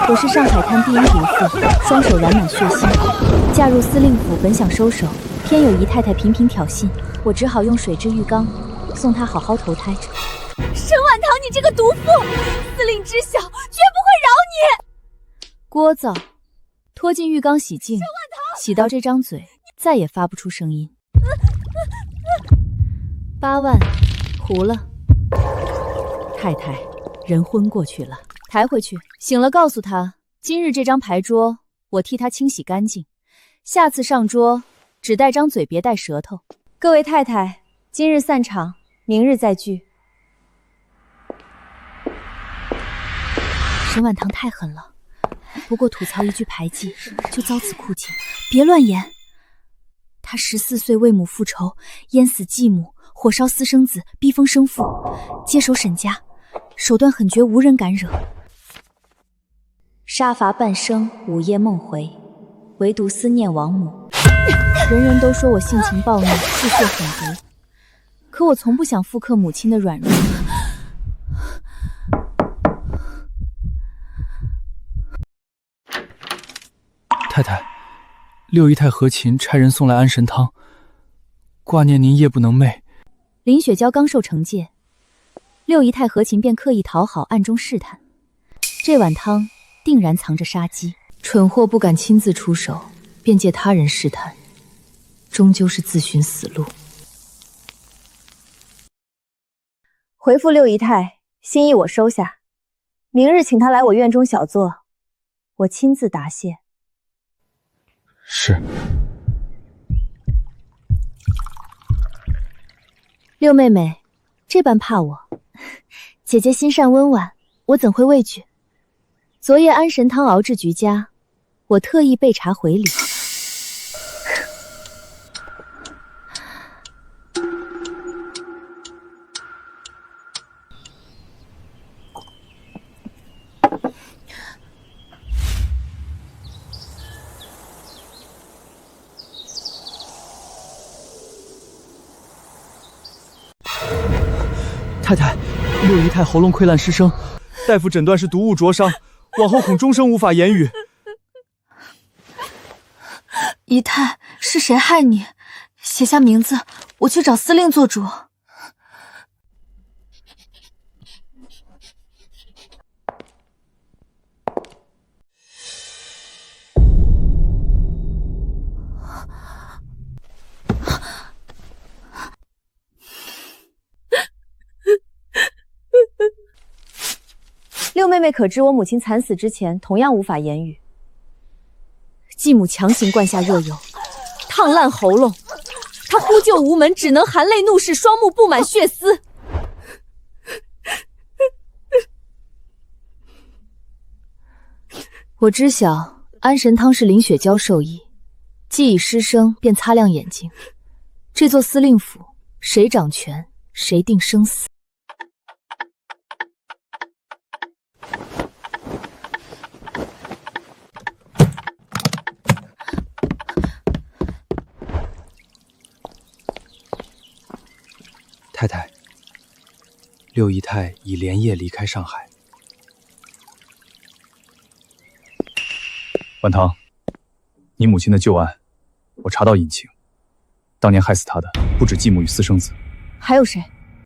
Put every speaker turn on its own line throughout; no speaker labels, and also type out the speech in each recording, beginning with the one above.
我是上海滩第一毒妇，双手染满血腥。嫁入司令府本想收手，偏有姨太太频频挑衅，我只好用水之浴缸送她好好投胎。
沈婉堂，你这个毒妇，司令知晓，绝不会饶你！
聒噪，拖进浴缸洗净，洗到这张嘴再也发不出声音。8万，糊了。太太，人昏过去了，抬回去。醒了告诉他，今日这张牌桌我替他清洗干净，下次上桌只带张嘴，别带舌头。各位太太，今日散场，明日再聚。沈婉堂太狠了，不过吐槽一句牌技就遭此酷刑，别乱言。他14岁为母复仇，淹死继母，火烧私生子，逼疯生父，接手沈家，手段狠绝，无人敢惹。杀伐半生，午夜梦回，唯独思念亡母。人人都说我性情暴逆，嗜血狠毒，可我从不想复刻母亲的软弱。
太太，六姨太何琴差人送来安神汤，挂念您夜不能寐。
林雪娇刚受惩戒，六姨太何琴便刻意讨好，暗中试探。这碗汤定然藏着杀机，蠢货不敢亲自出手，便借他人试探，终究是自寻死路。
回复六姨太，心意我收下，明日请她来我院中小坐，我亲自答谢。
是。
六妹妹，这般怕我，姐姐心善温婉，我怎会畏惧？昨夜安神汤熬制极佳，我特意备茶回礼。
太太，六姨太喉咙溃烂失声，大夫诊断是毒物灼伤，往后恐终生无法言语。
姨太，是谁害你？写下名字，我去找司令做主。六妹妹可知我母亲惨死之前同样无法言语，
继母强行灌下热油，烫烂喉咙，她呼救无门，只能含泪怒视，双目布满血丝。我知晓安神汤是林雪娇授意，既已失声，便擦亮眼睛。这座司令府，谁掌权，谁定生死。
太太，六姨太已连夜离开上海。婉堂，你母亲的旧案，我查到隐情。当年害死她的不止继母与私生子，
还有谁？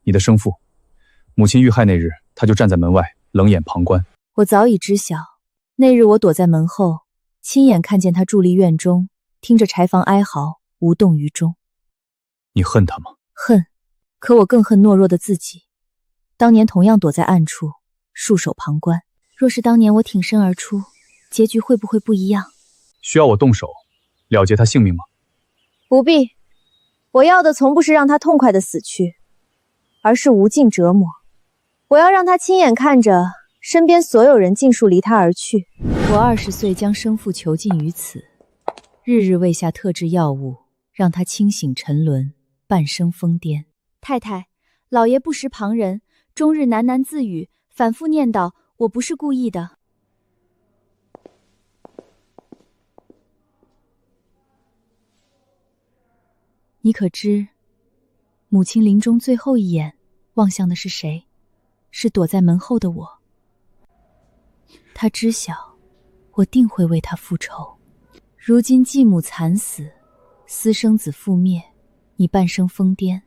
你的生父。母亲遇害那日，他就站在门外冷眼旁观。
我早已知晓，那日我躲在门后，亲眼看见他伫立院中，听着柴房哀嚎，无动于衷。
你恨他吗？
恨。可我更恨懦弱的自己，当年同样躲在暗处，束手旁观。若是当年我挺身而出，结局会不会不一样？
需要我动手了结他性命吗？
不必，我要的从不是让他痛快的死去，而是无尽折磨。我要让他亲眼看着身边所有人尽数离他而去。
我20岁将生父囚禁于此，日日喂下特制药物，让他清醒沉沦，半生疯癫。太太，老爷不识旁人，终日喃喃自语，反复念叨，我不是故意的。你可知，母亲临终最后一眼望向的是谁？是躲在门后的我。她知晓我定会为他复仇。如今继母惨死，私生子覆灭，你半生疯癫，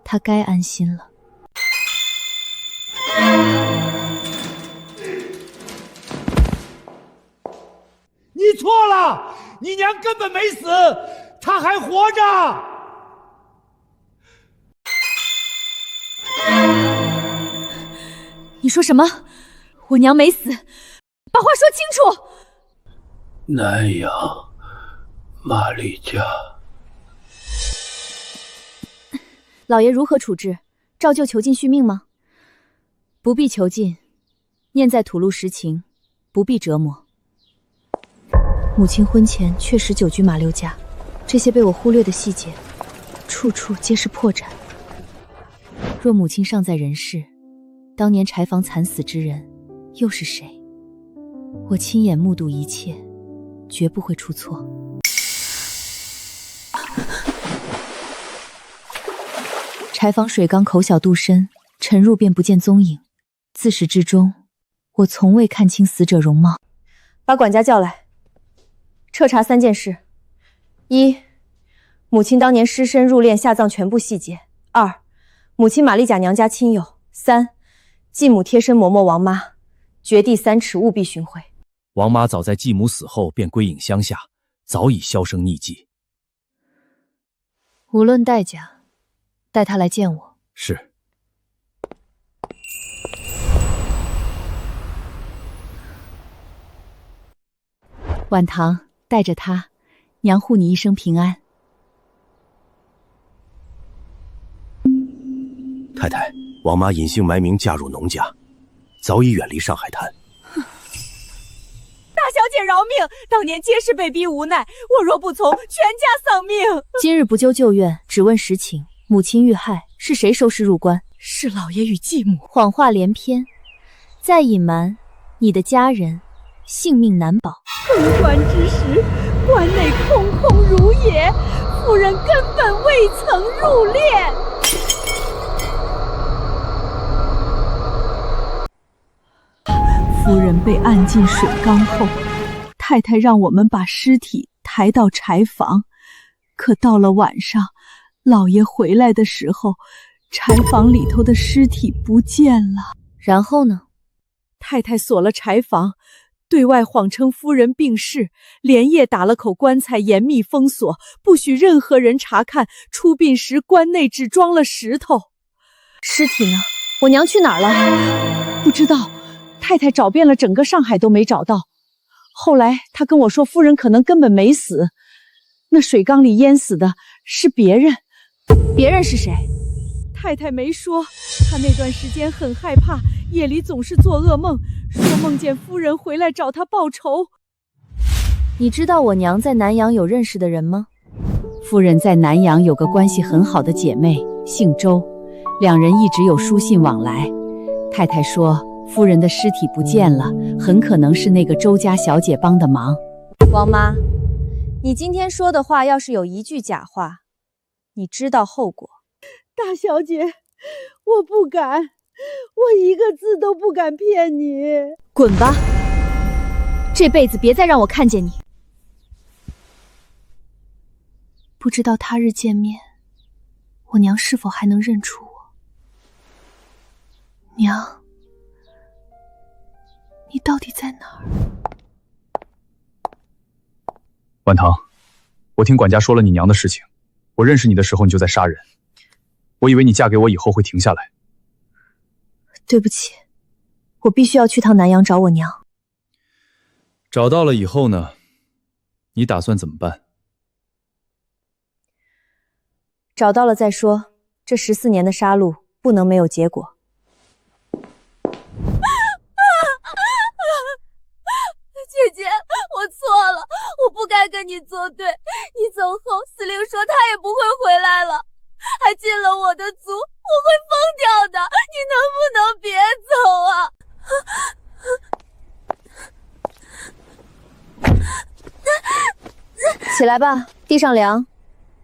他该安心了。
你错了，你娘根本没死，她还活着。
你说什么？我娘没死，把话说清楚。
南阳，玛丽家。
老爷如何处置？照旧囚禁续命吗？不必囚禁，念在吐露实情，不必折磨。母亲婚前确实久居马六家，这些被我忽略的细节，处处皆是破绽。若母亲尚在人世，当年柴房惨死之人又是谁？我亲眼目睹一切，绝不会出错。柴房水缸口小肚深，沉入便不见踪影。自始至终，我从未看清死者容貌。
把管家叫来，彻查3件事：一、母亲当年失身入殓下葬全部细节；二、母亲玛丽甲娘家亲友；三、继母贴身嬷嬷王妈，掘地3尺，务必寻回。
王妈早在继母死后便归隐乡下，早已销声匿迹。
无论代价，带她来见我。
是。
晚堂，带着她，娘护你一生平安。
太太，王妈隐姓埋名嫁入农家，早已远离上海滩。
大小姐饶命！当年皆是被逼无奈，我若不从，全家丧命。
今日不究旧怨，只问实情。母亲遇害，是谁收尸入棺？
是老爷与继母。
谎话连篇，再隐瞒，你的家人性命难保。
封棺之时，关内空空如也，夫人根本未曾入殓。
夫人被按进水缸后，太太让我们把尸体抬到柴房，可到了晚上，老爷回来的时候，柴房里头的尸体不见了。
然后呢？
太太锁了柴房，对外谎称夫人病逝，连夜打了口棺材，严密封锁，不许任何人查看。出殡时棺内只装了石头。
尸体呢？我娘去哪儿了？
不知道。太太找遍了整个上海都没找到，后来她跟我说夫人可能根本没死，那水缸里淹死的是别人。
别人是谁？
太太没说，她那段时间很害怕，夜里总是做噩梦，说梦见夫人回来找她报仇。
你知道我娘在南阳有认识的人吗？夫人在南阳有个关系很好的姐妹，姓周，两人一直有书信往来。太太说夫人的尸体不见了，很可能是那个周家小姐帮的忙。
王妈，你今天说的话要是有一句假话，你知道后果。
大小姐，我不敢，我一个字都不敢骗你。
滚吧，这辈子别再让我看见你。不知道他日见面，我娘是否还能认出我？娘，你到底在哪儿？
晚堂，我听管家说了你娘的事情。我认识你的时候你就在杀人，我以为你嫁给我以后会停下来。
对不起，我必须要去趟南阳找我娘。
找到了以后呢？你打算怎么办？
找到了再说，这14年的杀戮不能没有结果。
姐姐，我错了，我不该跟你作对。你走后，司令说他也不会回来了，还进了我的族，我会疯掉的。你能不能别走啊？
起来吧，地上凉。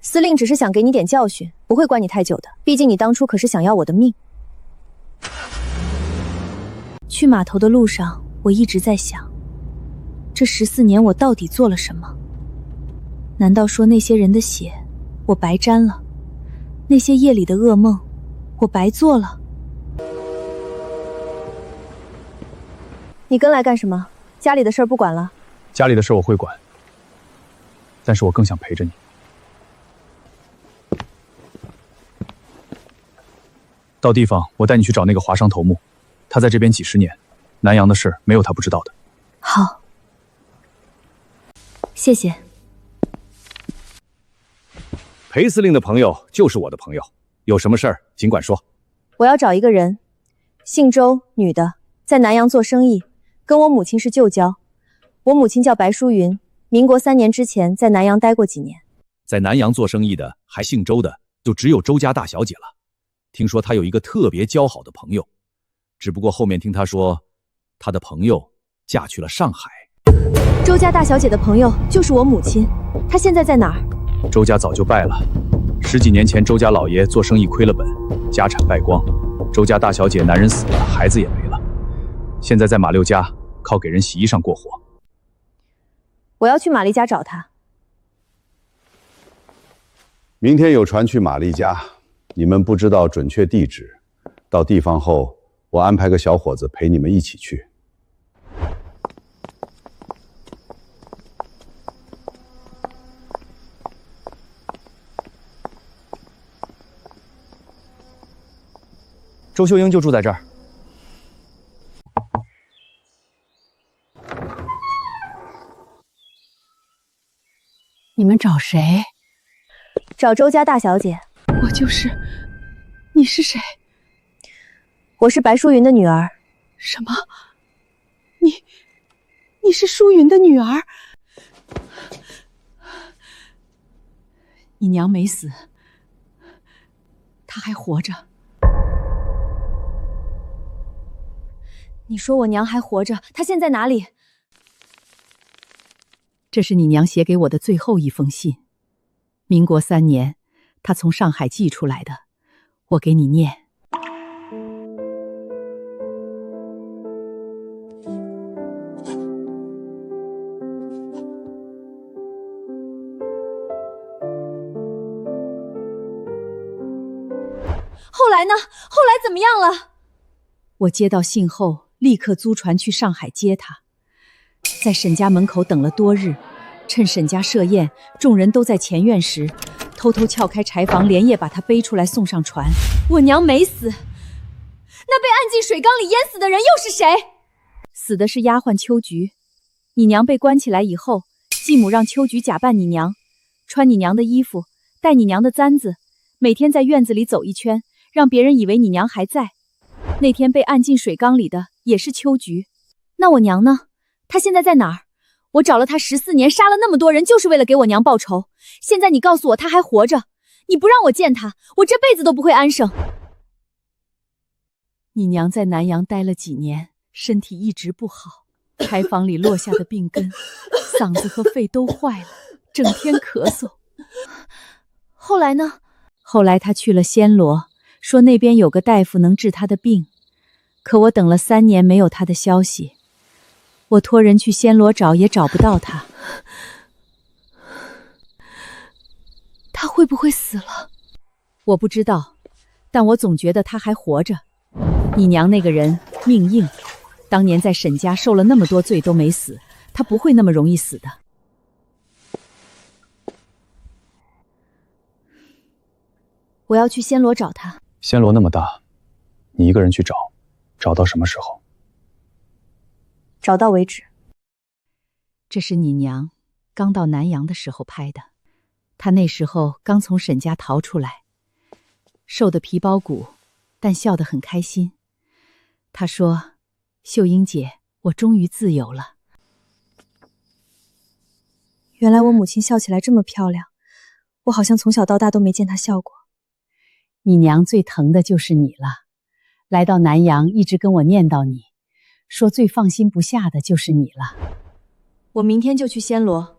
司令只是想给你点教训，不会关你太久的。毕竟你当初可是想要我的命。
去码头的路上，我一直在想，这14年我到底做了什么？难道说那些人的血我白沾了？那些夜里的噩梦我白做了？
你跟来干什么？家里的事儿不管了？
家里的事我会管，但是我更想陪着你。到地方，我带你去找那个华商头目，他在这边几10年，南阳的事没有他不知道的。
好，谢谢。
裴司令的朋友就是我的朋友，有什么事儿尽管说。
我要找一个人，姓周，女的，在南阳做生意，跟我母亲是旧交。我母亲叫白淑云，民国3年之前在南阳待过几年。
在南阳做生意的还姓周的，就只有周家大小姐了。听说她有一个特别交好的朋友，只不过后面听她说，她的朋友嫁去了上海。
周家大小姐的朋友就是我母亲，她现在在哪儿？
周家早就败了，10几年前周家老爷做生意亏了本，家产败光，周家大小姐男人死了，孩子也没了，现在在马六家靠给人洗衣裳过活。
我要去玛丽家找她。
明天有船去玛丽家，你们不知道准确地址，到地方后我安排个小伙子陪你们一起去。
周秀英就住在这儿。
你们找谁？
找周家大小姐。
我就是。你是谁？
我是白淑云的女儿。
什么？你是淑云的女儿？你娘没死，她还活着。
你说我娘还活着，她现在哪里？
这是你娘写给我的最后一封信，民国3年，她从上海寄出来的，我给你念。
后来呢？后来怎么样了？
我接到信后，立刻租船去上海接她。在沈家门口等了多日，趁沈家设宴，众人都在前院时，偷偷撬开柴房，连夜把她背出来送上船。
我娘没死，那被按进水缸里淹死的人又是谁？
死的是丫鬟秋菊。你娘被关起来以后，继母让秋菊假扮你娘，穿你娘的衣服，带你娘的簪子，每天在院子里走一圈，让别人以为你娘还在。那天被按进水缸里的也是秋菊。那我娘呢？她现在在哪儿？我找了她14年，杀了那么多人，就是为了给我娘报仇。现在你告诉我她还活着，你不让我见她，我这辈子都不会安生。
你娘在南阳待了几年，身体一直不好，柴房里落下的病根，嗓子和肺都坏了，整天咳嗽。
后来呢？
后来她去了暹罗，说那边有个大夫能治她的病，可我等了3年没有她的消息。我托人去暹罗找，也找不到她。
她会不会死了？
我不知道，但我总觉得她还活着。你娘那个人命硬，当年在沈家受了那么多罪都没死，她不会那么容易死的。
我要去暹罗找她。
暹罗那么大，你一个人去找，找到什么时候？
找到为止。
这是你娘刚到南阳的时候拍的，她那时候刚从沈家逃出来，瘦得皮包骨，但笑得很开心。她说：“秀英姐，我终于自由了。”
原来我母亲笑起来这么漂亮，我好像从小到大都没见她笑过。
你娘最疼的就是你了，来到南阳一直跟我念叨你，说最放心不下的就是你了。
我明天就去暹罗。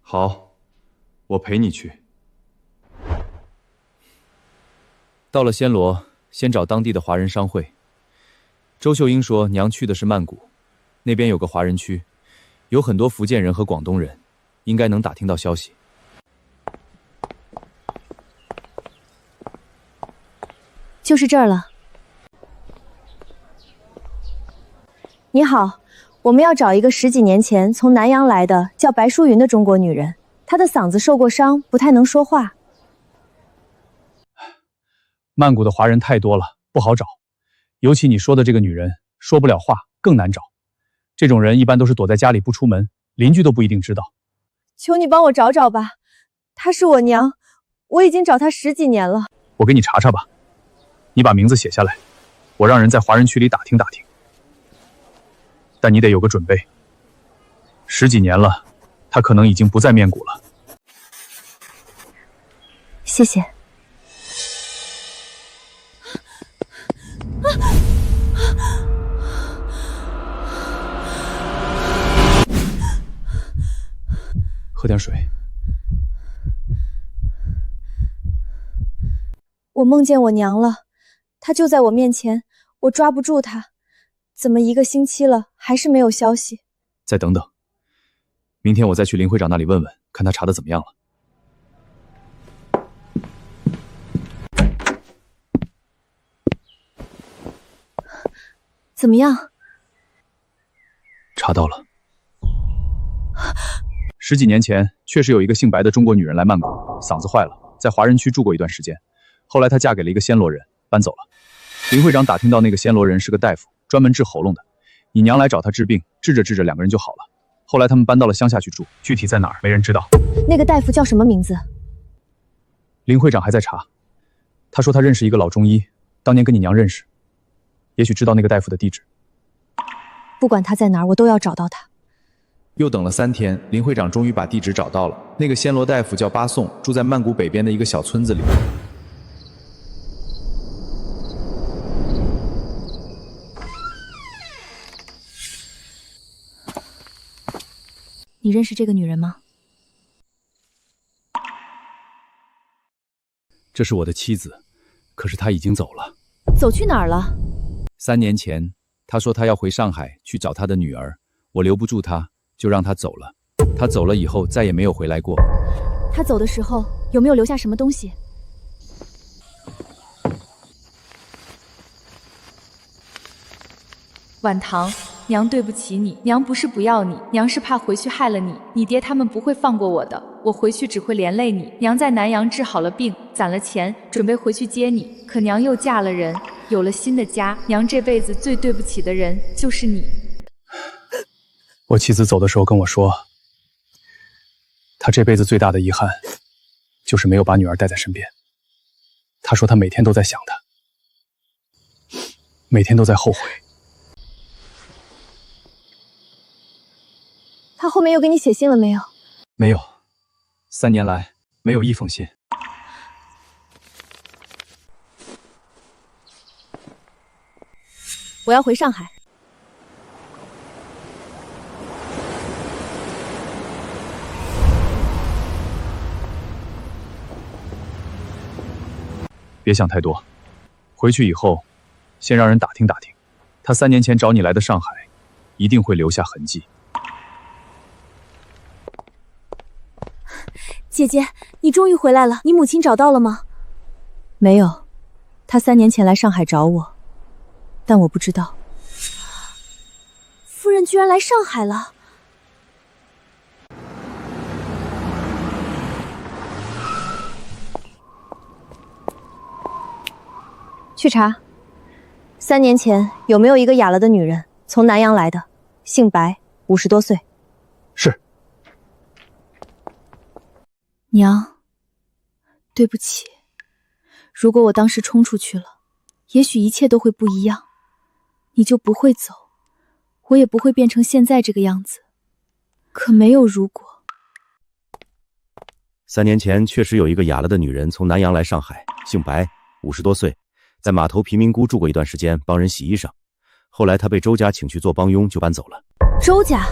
好，我陪你去。
到了暹罗，先找当地的华人商会，
周秀英说，娘去的是曼谷，那边有个华人区，有很多福建人和广东人，应该能打听到消息。
就是这儿了。你好，我们要找一个10几年前从南洋来的叫白淑云的中国女人，她的嗓子受过伤，不太能说话。
曼谷的华人太多了，不好找，尤其你说的这个女人，说不了话，更难找。这种人一般都是躲在家里不出门，邻居都不一定知道。
求你帮我找找吧，她是我娘，我已经找她10几年了。
我给你查查吧，你把名字写下来，我让人在华人区里打听打听。但你得有个准备，10几年了，她可能已经不在面谷了。
谢谢。
喝点水。
我梦见我娘了，她就在我面前，我抓不住她，怎么1个星期了还是没有消息？
再等等，明天我再去林会长那里问问，看他查的怎么样了。
怎么样？
查到了。10几年前，确实有一个姓白的中国女人来曼谷，嗓子坏了，在华人区住过一段时间。后来她嫁给了一个暹罗人，搬走了。林会长打听到那个暹罗人是个大夫，专门治喉咙的。你娘来找他治病，治着治着2个人就好了。后来他们搬到了乡下去住，具体在哪儿没人知道。
那个大夫叫什么名字？
林会长还在查，他说他认识一个老中医，当年跟你娘认识，也许知道那个大夫的地址。
不管他在哪儿，我都要找到他。
又等了3天，林会长终于把地址找到了。那个暹罗大夫叫巴颂，住在曼谷北边的一个小村子里。
你认识这个女人吗？
这是我的妻子，可是她已经走了。
走去哪儿了
？3年前，她说她要回上海去找她的女儿，我留不住她，就让她走了。她走了以后，再也没有回来过。
她走的时候有没有留下什么东西？
晚唐，娘对不起你，娘不是不要你，娘是怕回去害了你，你爹他们不会放过我的，我回去只会连累你。娘在南阳治好了病，攒了钱，准备回去接你，可娘又嫁了人，有了新的家，娘这辈子最对不起的人就是你。
我妻子走的时候跟我说，她这辈子最大的遗憾，就是没有把女儿带在身边。她说她每天都在想她，每天都在后悔。
他后面又给你写信了没有？
没有，3年来没有1封信。
我要回上海。
别想太多，回去以后，先让人打听打听，他3年前找你来的上海，一定会留下痕迹。
姐姐，你终于回来了，你母亲找到了吗？
没有，她3年前来上海找我，但我不知道。
夫人居然来上海了。
去查，3年前有没有一个哑了的女人从南洋来的，姓白，50多岁。
是。
娘，对不起，如果我当时冲出去了，也许一切都会不一样，你就不会走，我也不会变成现在这个样子。可没有如果。
3年前确实有一个哑了的女人从南洋来上海，姓白，50多岁，在码头贫民窟住过一段时间，帮人洗衣裳。后来她被周家请去做帮佣，就搬走了。
周家？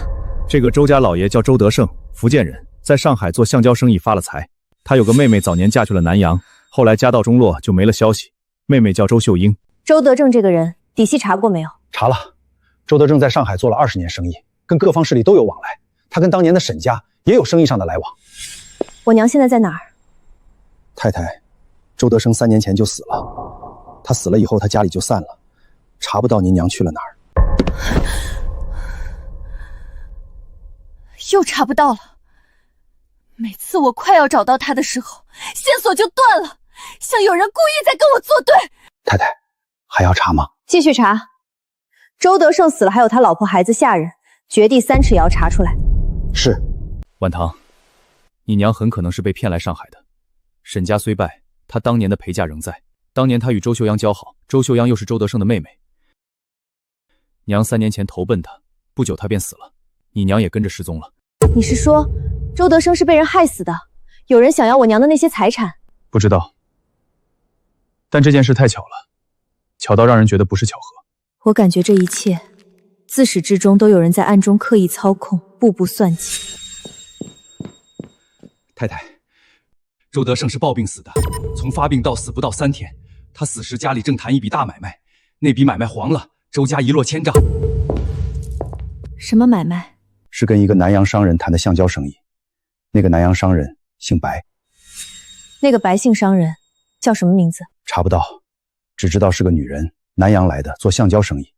这个周家老爷叫周德胜，福建人，在上海做橡胶生意发了财。他有个妹妹，早年嫁去了南洋，后来家道中落，就没了消息。妹妹叫周秀英。
周德正这个人底细查过没有？
查了，周德正在上海做了20年生意，跟各方势力都有往来。他跟当年的沈家也有生意上的来往。
我娘现在在哪儿？
太太，周德生3年前就死了，他死了以后，他家里就散了，查不到您娘去了哪儿。
又查不到了。每次我快要找到他的时候，线索就断了，像有人故意在跟我作对。
太太，还要查吗？
继续查。周德胜死了，还有他老婆孩子下人，掘地3尺也要查出来。
是。
婉堂，你娘很可能是被骗来上海的。沈家虽败，她当年的陪嫁仍在。当年她与周秀央交好，周秀央又是周德胜的妹妹。娘3年前投奔他，不久他便死了，你娘也跟着失踪了。
你是说，周德生是被人害死的？有人想要我娘的那些财产？
不知道，但这件事太巧了，巧到让人觉得不是巧合。
我感觉这一切，自始至终都有人在暗中刻意操控，步步算计。
太太，周德胜是暴病死的，从发病到死不到3天。他死时家里正谈一笔大买卖，那笔买卖黄了，周家一落千丈。
什么买卖？
是跟一个南洋商人谈的橡胶生意。那个南洋商人姓白。
那个白姓商人叫什么名字？
查不到，只知道是个女人，南洋来的，做橡胶生意。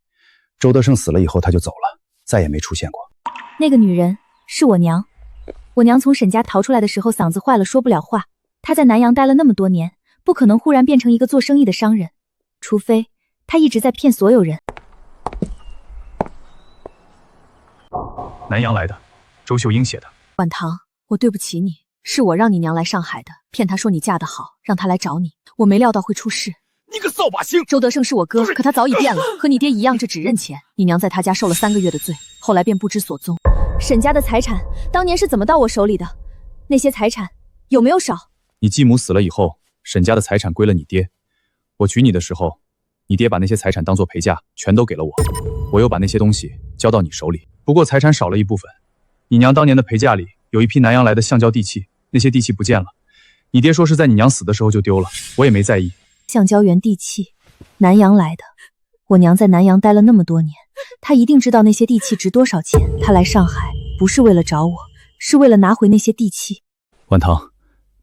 周德胜死了以后，他就走了，再也没出现过。
那个女人是我娘。我娘从沈家逃出来的时候嗓子坏了，说不了话。她在南洋待了那么多年，不可能忽然变成一个做生意的商人，除非她一直在骗所有人。
南洋来的，周秀英写的。
婉堂，我对不起你，是我让你娘来上海的，骗她说你嫁得好，让她来找你。我没料到会出事。
你个扫把星！
周德胜是我哥，可他早已变了，和你爹一样，这只认钱。你娘在他家受了3个月的罪，后来便不知所踪。
沈家的财产当年是怎么到我手里的？那些财产有没有少？
你继母死了以后，沈家的财产归了你爹。我娶你的时候，你爹把那些财产当作陪嫁，全都给了我。我又把那些东西交到你手里，不过财产少了一部分。你娘当年的陪嫁里有一批南洋来的橡胶地契，那些地契不见了。你爹说是在你娘死的时候就丢了，我也没在意。
橡胶园地契，南洋来的。我娘在南洋待了那么多年，她一定知道那些地契值多少钱。她来上海不是为了找我，是为了拿回那些地契。
婉堂，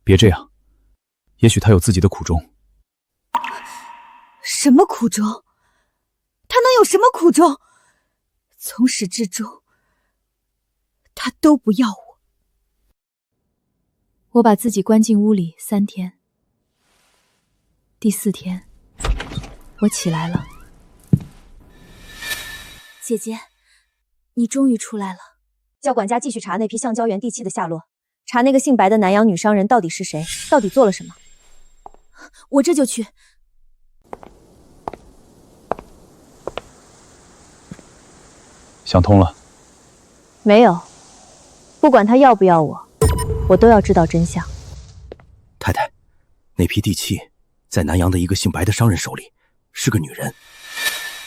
别这样，也许他有自己的苦衷。
什么苦衷？他能有什么苦衷？从始至终，他都不要我。
我把自己关进屋里3天，第4天，我起来了。
姐姐，你终于出来了。叫管家继续查那批橡胶园地契的下落，查那个姓白的南洋女商人到底是谁，到底做了什么。我这就去。
想通了？
没有，不管他要不要我，我都要知道真相。
太太，那批地契在南洋的一个姓白的商人手里，是个女人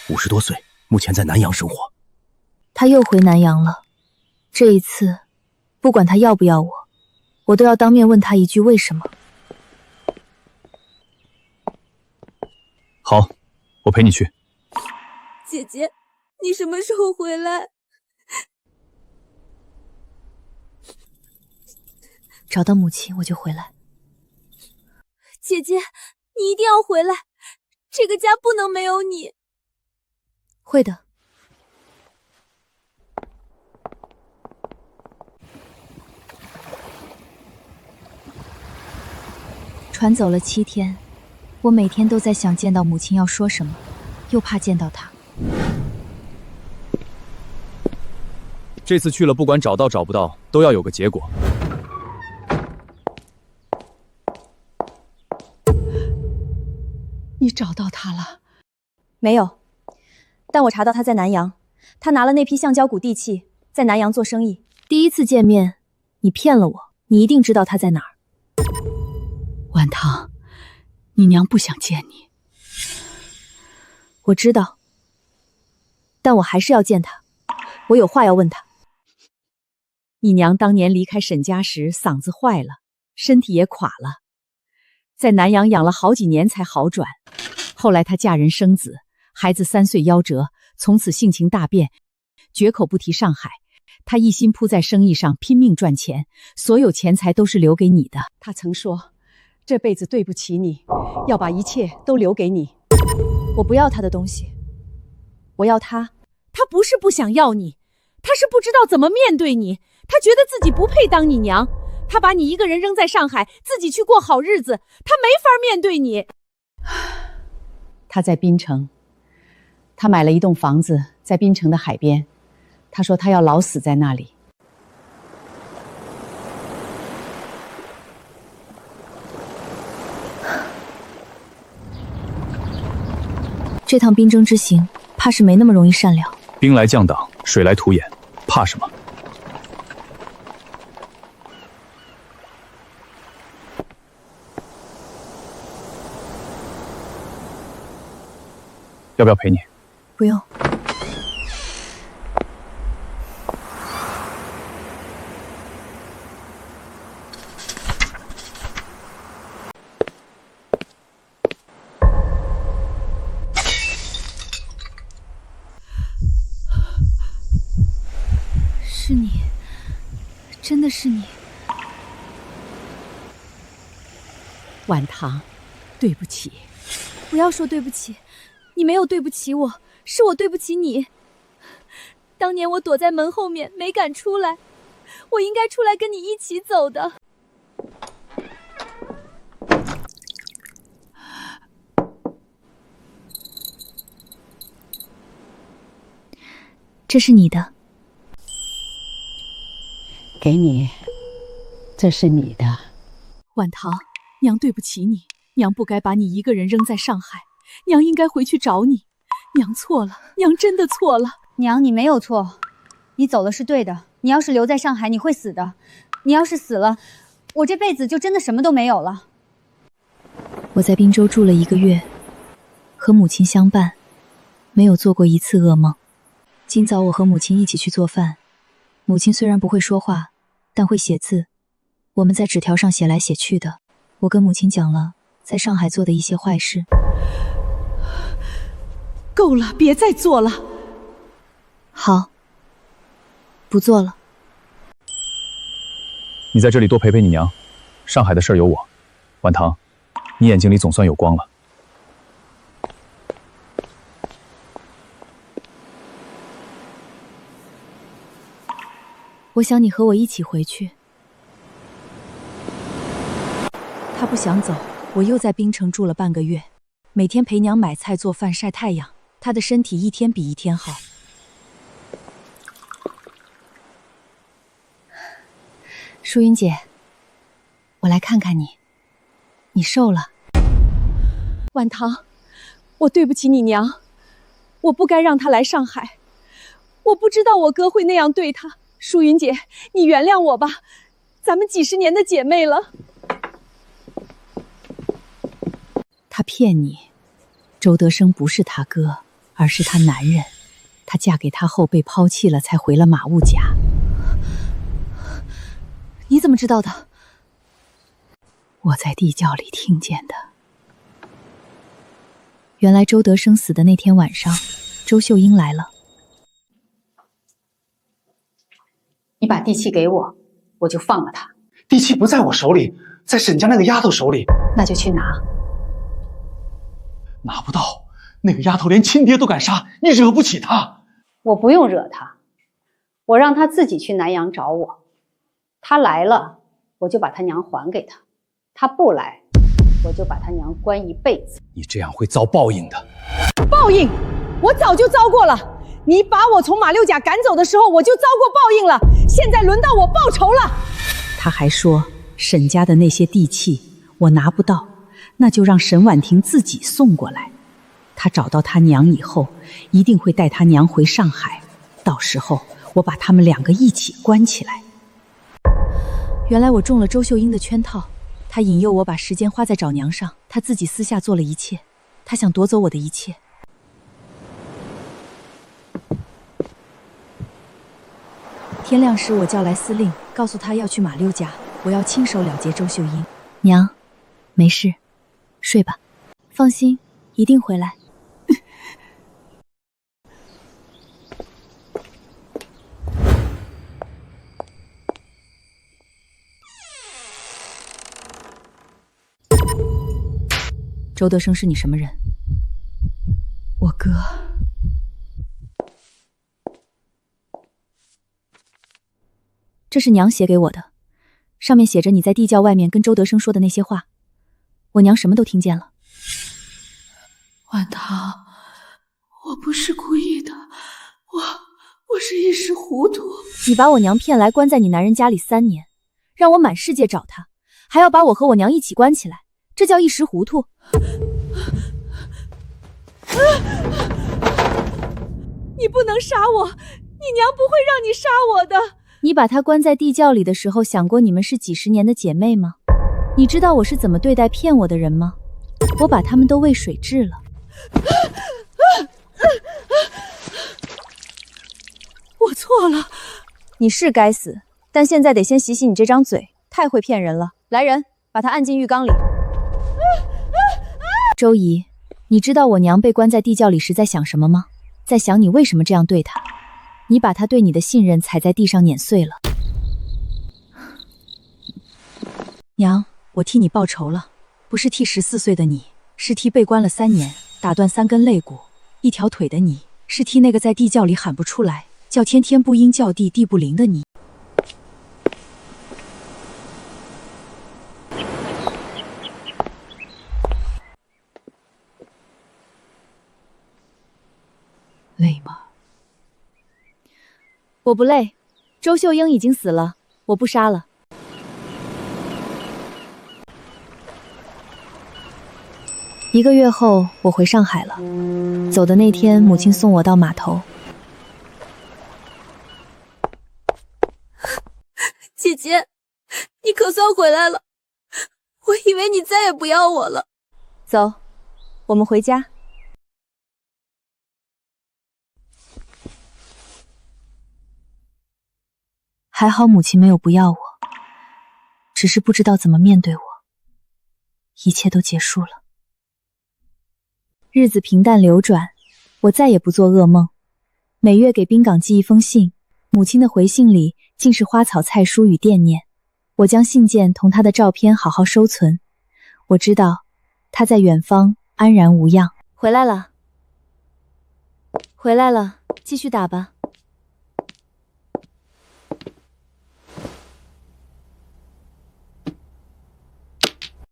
，50多岁，目前在南洋生活。
他又回南洋了，这一次，不管他要不要我，我都要当面问他一句为什么。
好，我陪你去。
姐姐，你什么时候回来？
找到母亲我就回来。
姐姐，你一定要回来，这个家不能没有你。
会的。
船走了7天，我每天都在想见到母亲要说什么，又怕见到她。
这次去了，不管找到找不到，都要有个结果。
你找到他了？
没有，但我查到他在南洋，他拿了那批橡胶谷地契，在南洋做生意。第一次见面，你骗了我，你一定知道他在哪儿。
婉堂，你娘不想见你。
我知道，但我还是要见他，我有话要问他。
你娘当年离开沈家时嗓子坏了，身体也垮了，在南洋养了好几年才好转。后来她嫁人生子，孩子3岁夭折，从此性情大变，绝口不提上海。他一心扑在生意上，拼命赚钱，所有钱财都是留给你的。
他曾说，这辈子对不起你，要把一切都留给你。
我不要他的东西，我要他。
他不是不想要你，他是不知道怎么面对你，他觉得自己不配当你娘。他把你一个人扔在上海，自己去过好日子，他没法面对你。
他在槟城，他买了一栋房子在槟城的海边，他说他要老死在那里。
这趟兵征之行，怕是没那么容易善了。
兵来将挡，水来土掩，怕什么？要不要陪你？
不用。
是你，真的是你。
晚唐，对不起。
不要说对不起。你没有对不起我，是我对不起你。当年我躲在门后面没敢出来，我应该出来跟你一起走的。
这是你的，
给你，这是你的。
晚唐，娘对不起你，娘不该把你一个人扔在上海。娘应该回去找你，娘错了，娘真的错了。
娘，你没有错，你走了是对的。你要是留在上海，你会死的。你要是死了，我这辈子就真的什么都没有了。我在滨州住了1个月，和母亲相伴，没有做过一次噩梦。今早我和母亲一起去做饭，母亲虽然不会说话，但会写字。我们在纸条上写来写去的。我跟母亲讲了在上海做的一些坏事。
够了，别再做了。
好，不做了。
你在这里多陪陪你娘，上海的事儿有我。晚唐，你眼睛里总算有光了。
我想你和我一起回去。他不想走，我又在槟城住了半个月，每天陪娘买菜做饭晒太阳。他的身体一天比一天好。淑云姐，我来看看你，你瘦了。
晚唐，我对不起你娘，我不该让她来上海，我不知道我哥会那样对她。淑云姐，你原谅我吧，咱们几10年的姐妹了。
他骗你，周德生不是他哥，而是他男人。她嫁给他后被抛弃了，才回了马兀甲。
你怎么知道的？
我在地窖里听见的。
原来周德生死的那天晚上，周秀英来了。
你把地契给我，我就放了他。
地契不在我手里，在沈家那个丫头手里。
那就去拿。
拿不到，那个丫头连亲爹都敢杀，你惹不起她。
我不用惹她，我让她自己去南阳找我。她来了，我就把她娘还给她；她不来，我就把她娘关1辈子。
你这样会遭报应的。
报应？我早就遭过了。你把我从马六甲赶走的时候，我就遭过报应了。现在轮到我报仇了。
他还说沈家的那些地契我拿不到，那就让沈婉婷自己送过来。他找到他娘以后，一定会带他娘回上海，到时候我把他们2个一起关起来。
原来我中了周秀英的圈套，她引诱我把时间花在找娘上，她自己私下做了一切，她想夺走我的一切。天亮时，我叫来司令，告诉他要去马六甲，我要亲手了结周秀英。娘，没事，睡吧，放心，一定回来。
周德生是你什么人？
我哥。
这是娘写给我的，上面写着你在地窖外面跟周德生说的那些话，我娘什么都听见了。
婉堂，我不是故意的，我是一时糊涂。
你把我娘骗来关在你男人家里3年，让我满世界找她，还要把我和我娘一起关起来，这叫一时糊涂。
你不能杀我，你娘不会让你杀我的。
你把她关在地窖里的时候，想过你们是几10年的姐妹吗？你知道我是怎么对待骗我的人吗？我把他们都喂水蛭了。
我错了，
你是该死，但现在得先洗洗你这张嘴，太会骗人了。来人，把他按进浴缸里。
周姨，你知道我娘被关在地窖里时在想什么吗？在想你为什么这样对她。你把她对你的信任踩在地上碾碎了。
娘，我替你报仇了，不是替14岁的你，是替被关了3年，打断3根肋骨、1条腿的你，是替那个在地窖里喊不出来，叫天天不应叫地地不灵的你。累吗？
我不累，周秀英已经死了，我不杀了。1个月后，我回上海了。走的那天，母亲送我到码头。
姐姐，你可算回来了，我以为你再也不要我了。
走，我们回家。
还好母亲没有不要我，只是不知道怎么面对我。一切都结束了。日子平淡流转，我再也不做噩梦。每月给滨港寄一封信，母亲的回信里尽是花草菜蔬与惦念。我将信件同她的照片好好收存。我知道她在远方安然无恙。回来了，回来了，继续打吧。